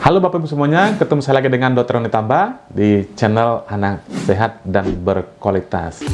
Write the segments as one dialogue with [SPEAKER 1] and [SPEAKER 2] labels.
[SPEAKER 1] Halo Bapak Ibu semuanya, ketemu saya lagi dengan Dr. Roni Tamba di channel Anak Sehat dan Berkualitas.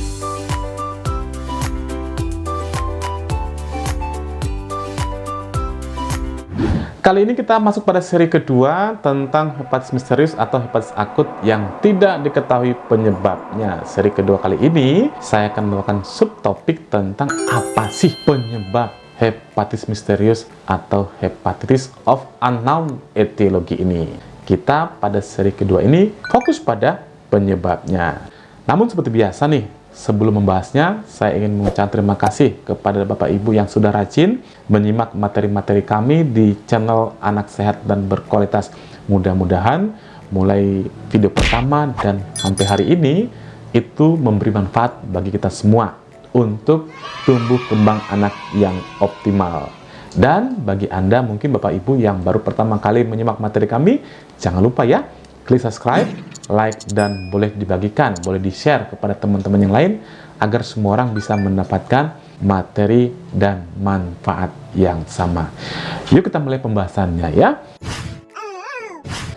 [SPEAKER 1] Kali ini kita masuk pada seri kedua tentang hepatitis misterius atau hepatitis akut yang tidak diketahui penyebabnya. Seri kedua kali ini saya akan membawakan subtopik tentang apa sih penyebab hepatitis misterius atau hepatitis of unknown etiology ini. Kita pada seri kedua ini fokus pada penyebabnya. Namun seperti biasa nih, sebelum membahasnya, saya ingin mengucapkan terima kasih kepada Bapak Ibu yang sudah rajin menyimak materi-materi kami di channel Anak Sehat dan Berkualitas. Mudah-mudahan mulai video pertama dan sampai hari ini itu memberi manfaat bagi kita semua untuk tumbuh kembang anak yang optimal. Dan bagi Anda mungkin Bapak Ibu yang baru pertama kali menyimak materi kami, jangan lupa ya, klik subscribe, like, dan boleh dibagikan, boleh di-share kepada teman-teman yang lain agar semua orang bisa mendapatkan materi dan manfaat yang sama. Yuk kita mulai pembahasannya ya.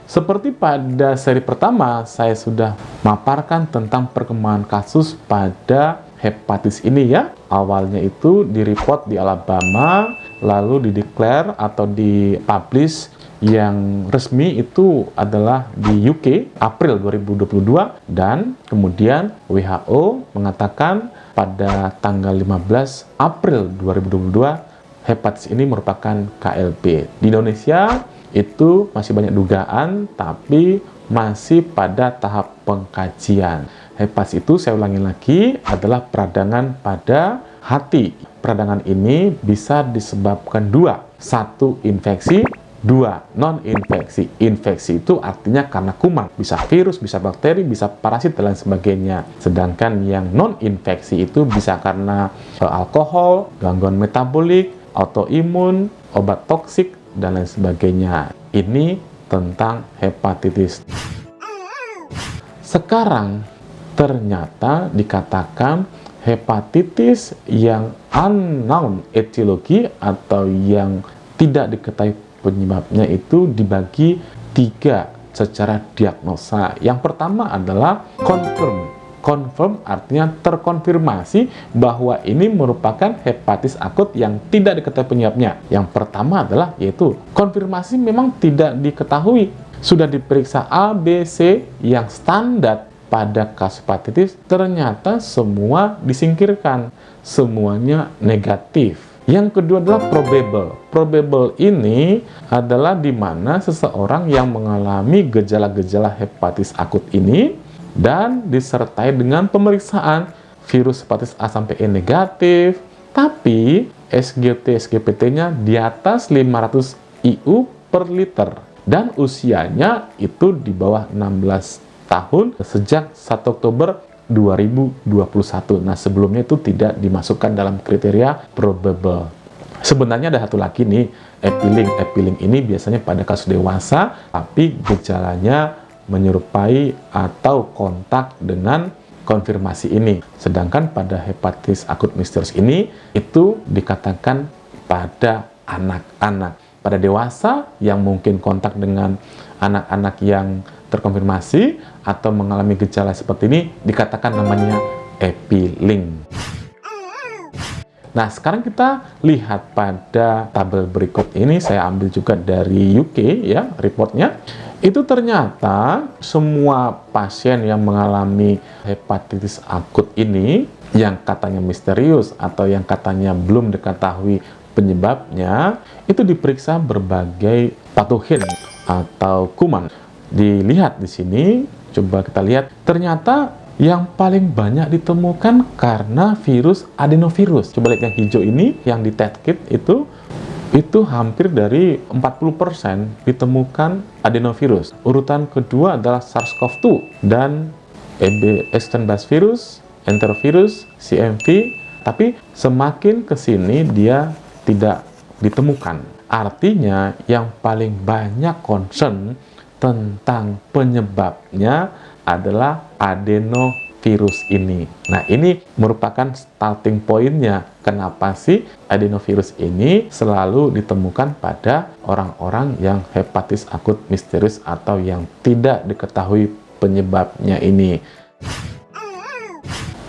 [SPEAKER 1] Seperti pada seri pertama, saya sudah memaparkan tentang perkembangan kasus pada hepatitis ini ya. Awalnya itu direport di Alabama, lalu dideklar atau dipublish yang resmi itu adalah di UK April 2022, dan kemudian WHO mengatakan pada tanggal 15 April 2022 hepatitis ini merupakan KLB. Di Indonesia itu masih banyak dugaan, tapi masih pada tahap pengkajian. Hepatitis itu, saya ulangi lagi, adalah peradangan pada hati. Peradangan ini bisa disebabkan dua. Satu, infeksi. Dua, non-infeksi. Infeksi itu artinya karena kuman. Bisa virus, bisa bakteri, bisa parasit, dan lain sebagainya. Sedangkan yang non-infeksi itu bisa karena alkohol, gangguan metabolik, autoimun, obat toksik, dan lain sebagainya. Ini tentang hepatitis. Sekarang ternyata dikatakan hepatitis yang unknown etiology atau yang tidak diketahui penyebabnya itu dibagi tiga secara diagnosa. Yang pertama adalah confirm. Confirm artinya terkonfirmasi bahwa ini merupakan hepatitis akut yang tidak diketahui penyebabnya. Yang pertama adalah yaitu konfirmasi memang tidak diketahui. Sudah diperiksa A, B, C yang standar pada kasus hepatitis, ternyata semua disingkirkan. Semuanya negatif. Yang kedua adalah probable. Probable ini adalah di mana seseorang yang mengalami gejala-gejala hepatitis akut ini dan disertai dengan pemeriksaan virus hepatitis A sampai E negatif, tapi SGT-SGPT-nya di atas 500 IU per liter dan usianya itu di bawah 16 tahun sejak 1 Oktober 2021. Nah, sebelumnya itu tidak dimasukkan dalam kriteria probable. Sebenarnya ada satu lagi nih, epiling. Epiling ini biasanya pada kasus dewasa, tapi gejalanya menyerupai atau kontak dengan konfirmasi ini. Sedangkan pada hepatitis akut misterius ini, itu dikatakan pada anak-anak. Pada dewasa yang mungkin kontak dengan anak-anak yang terkonfirmasi atau mengalami gejala seperti ini dikatakan namanya epiling. Nah, sekarang kita lihat pada tabel berikut ini, saya ambil juga dari UK ya, reportnya. Itu ternyata semua pasien yang mengalami hepatitis akut ini yang katanya misterius atau yang katanya belum diketahui penyebabnya, itu diperiksa berbagai patogen atau kuman. Dilihat di sini, coba kita lihat, ternyata yang paling banyak ditemukan karena virus adenovirus. Coba lihat yang hijau ini, yang di test kit itu hampir dari 40% ditemukan adenovirus. Urutan kedua adalah SARS-CoV-2 dan Epstein-Barr virus, enterovirus, CMV, tapi semakin ke sini dia tidak ditemukan. Artinya yang paling banyak concern tentang penyebabnya adalah adenovirus ini. Nah, ini merupakan starting point-nya. Kenapa sih adenovirus ini selalu ditemukan pada orang-orang yang hepatitis akut misterius atau yang tidak diketahui penyebabnya ini.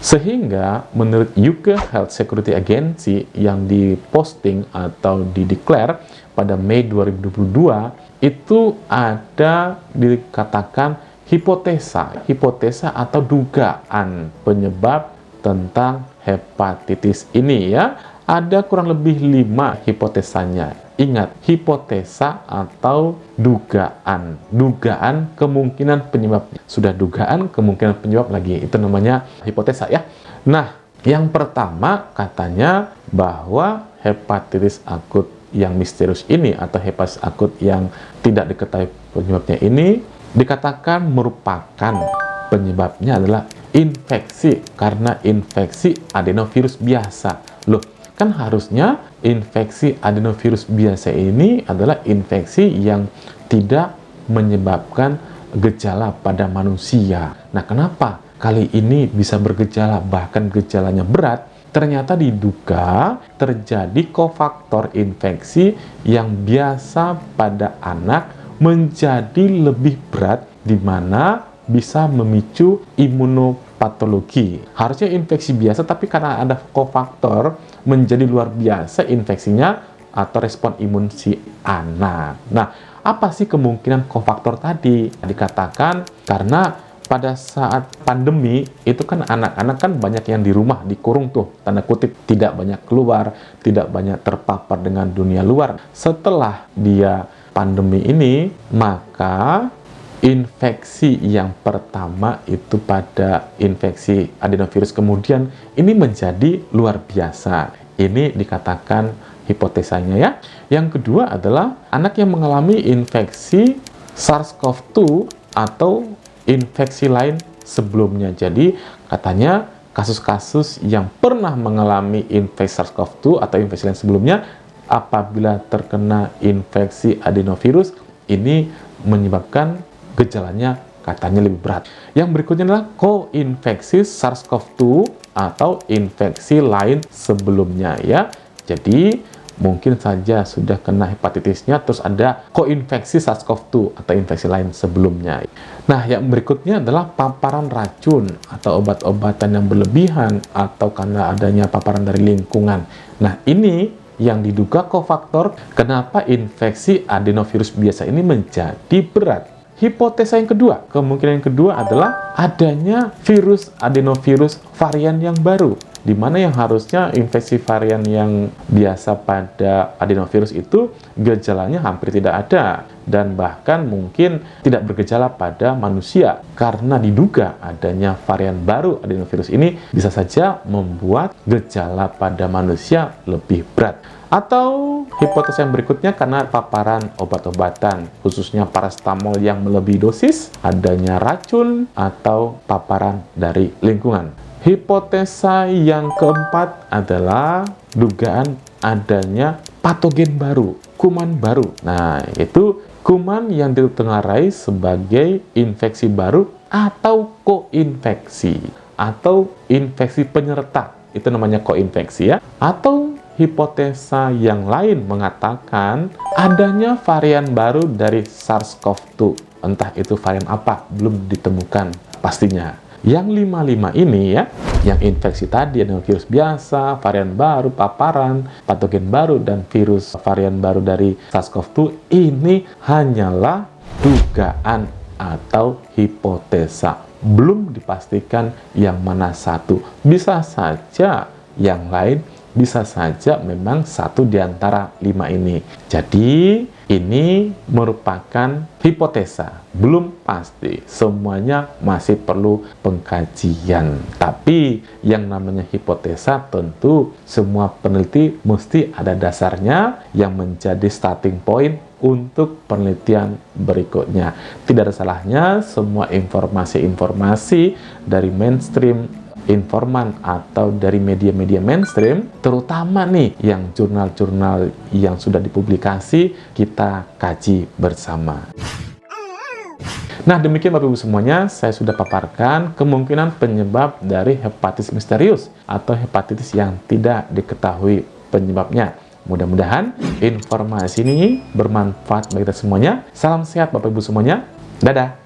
[SPEAKER 1] Sehingga menurut UK Health Security Agency yang diposting atau dideklar pada Mei 2022, itu ada dikatakan hipotesa atau dugaan penyebab tentang hepatitis ini ya. Ada kurang lebih 5 hipotesanya. Ingat, hipotesa atau dugaan. Dugaan kemungkinan penyebab. Sudah dugaan kemungkinan penyebab lagi. Itu namanya hipotesa ya. Nah, yang pertama katanya bahwa hepatitis akut yang misterius ini atau hepatitis akut yang tidak diketahui penyebabnya ini dikatakan merupakan penyebabnya adalah infeksi karena infeksi adenovirus biasa. Loh, kan harusnya infeksi adenovirus biasa ini adalah infeksi yang tidak menyebabkan gejala pada manusia. Nah, kenapa kali ini bisa bergejala, bahkan gejalanya berat? Ternyata diduga terjadi kofaktor infeksi yang biasa pada anak menjadi lebih berat, di mana bisa memicu imunopatologi. Harusnya infeksi biasa, tapi karena ada kofaktor menjadi luar biasa infeksinya atau respon imun si anak. Nah, apa sih kemungkinan kofaktor tadi? Dikatakan karena pada saat pandemi itu kan anak-anak kan banyak yang di rumah, dikurung tuh, tanda kutip, tidak banyak keluar, tidak banyak terpapar dengan dunia luar. Setelah dia pandemi ini, maka infeksi yang pertama itu pada infeksi adenovirus, kemudian ini menjadi luar biasa. Ini dikatakan hipotesanya ya. Yang kedua adalah anak yang mengalami infeksi SARS-CoV-2 atau infeksi lain sebelumnya. Jadi katanya kasus-kasus yang pernah mengalami infeksi SARS-CoV-2 atau infeksi lain sebelumnya, apabila terkena infeksi adenovirus, ini menyebabkan gejalanya katanya lebih berat. Yang berikutnya adalah koinfeksi SARS-CoV-2 atau infeksi lain sebelumnya ya. Jadi mungkin saja sudah kena hepatitisnya, terus ada koinfeksi SARS-CoV-2 atau infeksi lain sebelumnya. Nah, yang berikutnya adalah paparan racun atau obat-obatan yang berlebihan atau karena adanya paparan dari lingkungan. Nah, ini yang diduga kofaktor kenapa infeksi adenovirus biasa ini menjadi berat. Hipotesa yang kedua, kemungkinan yang kedua adalah adanya virus adenovirus varian yang baru, di mana yang harusnya infeksi varian yang biasa pada adenovirus itu gejalanya hampir tidak ada dan bahkan mungkin tidak bergejala pada manusia. Karena diduga adanya varian baru adenovirus ini bisa saja membuat gejala pada manusia lebih berat. Atau hipotesa yang berikutnya karena paparan obat-obatan, khususnya paracetamol yang melebihi dosis, adanya racun, atau paparan dari lingkungan. Hipotesa yang keempat adalah dugaan adanya patogen baru, kuman baru. Nah, itu kuman yang ditengarai sebagai infeksi baru atau koinfeksi, atau infeksi penyerta. Itu namanya koinfeksi ya. Atau hipotesa yang lain mengatakan adanya varian baru dari SARS-CoV-2. Entah itu varian apa, belum ditemukan pastinya. Yang 5 ini ya, yang infeksi tadi, ada virus biasa, varian baru, paparan, patogen baru, dan virus varian baru dari SARS-CoV-2, ini hanyalah dugaan atau hipotesa. Belum dipastikan yang mana satu. Bisa saja yang lain, bisa saja memang satu di antara 5 ini. Jadi, ini merupakan hipotesa, belum pasti. Semuanya masih perlu pengkajian. Tapi, yang namanya hipotesa tentu semua peneliti mesti ada dasarnya yang menjadi starting point untuk penelitian berikutnya. Tidak ada salahnya semua informasi-informasi dari mainstream informan atau dari media-media mainstream, terutama nih yang jurnal-jurnal yang sudah dipublikasi, kita kaji bersama. Nah, demikian Bapak Ibu semuanya, saya sudah paparkan kemungkinan penyebab dari hepatitis misterius atau hepatitis yang tidak diketahui penyebabnya. Mudah-mudahan informasi ini bermanfaat bagi kita semuanya. Salam sehat Bapak Ibu semuanya. Dadah!